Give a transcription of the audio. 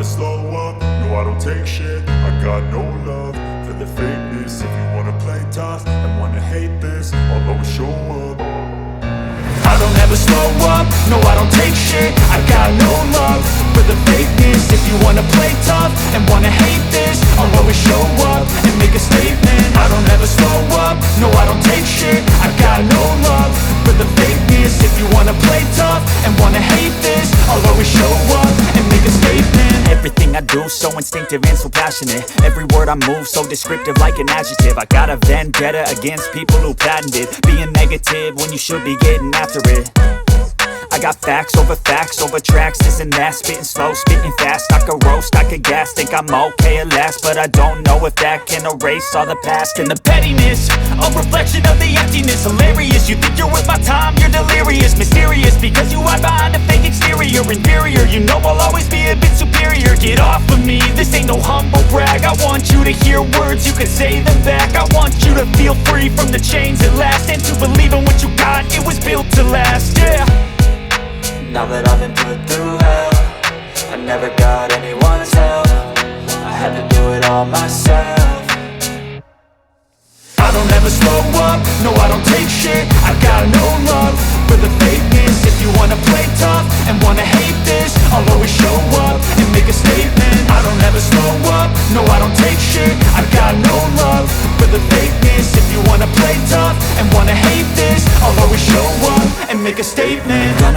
slow up, no I don't take shit. I got no love for the fakeness. If you wanna play tough and wanna hate this, I'll always show up. I don't ever slow up, no I don't take shit. I got no love for the fakeness. If you wanna play tough and wanna hate this, I'll always show up and make a statement. I don't ever slow up, no I don't take shit. I got no love for the fakeness. If you wanna play tough and wanna hate this, I'll always show up and make a statement. Everything I do so instinctive and so passionate. Every word I move so descriptive like an adjective. I got a vendetta against people who patented being negative when you should be getting after it. I got facts over tracks, this and that. Spitting slow, spitting fast, I could roast, I could gas. Think I'm okay at last, but I don't know if that can erase all the past. And the pettiness, a reflection of the emptiness. Hilarious, you think you're worth my time, you're delirious. Mysterious, because you hide behind a fake exterior. Inferior, you know I'll always be a bit superior. Get off of me, this ain't no humble brag. I want you to hear words, you can say them back. I want you to feel free from the chains at last, and to believe in what you got, it was built to last, yeah. Now that I've been put through hell, I never got anyone's help. I had to do it all myself. I don't ever slow up, no I don't take shit. I got no love for the fakeness. If you wanna play tough and wanna hate this, I'll always show up and make a statement. I don't ever slow up, no I don't take shit. I got no love for the fakeness. If you wanna play tough and wanna hate this, I'll always show up and make a statement.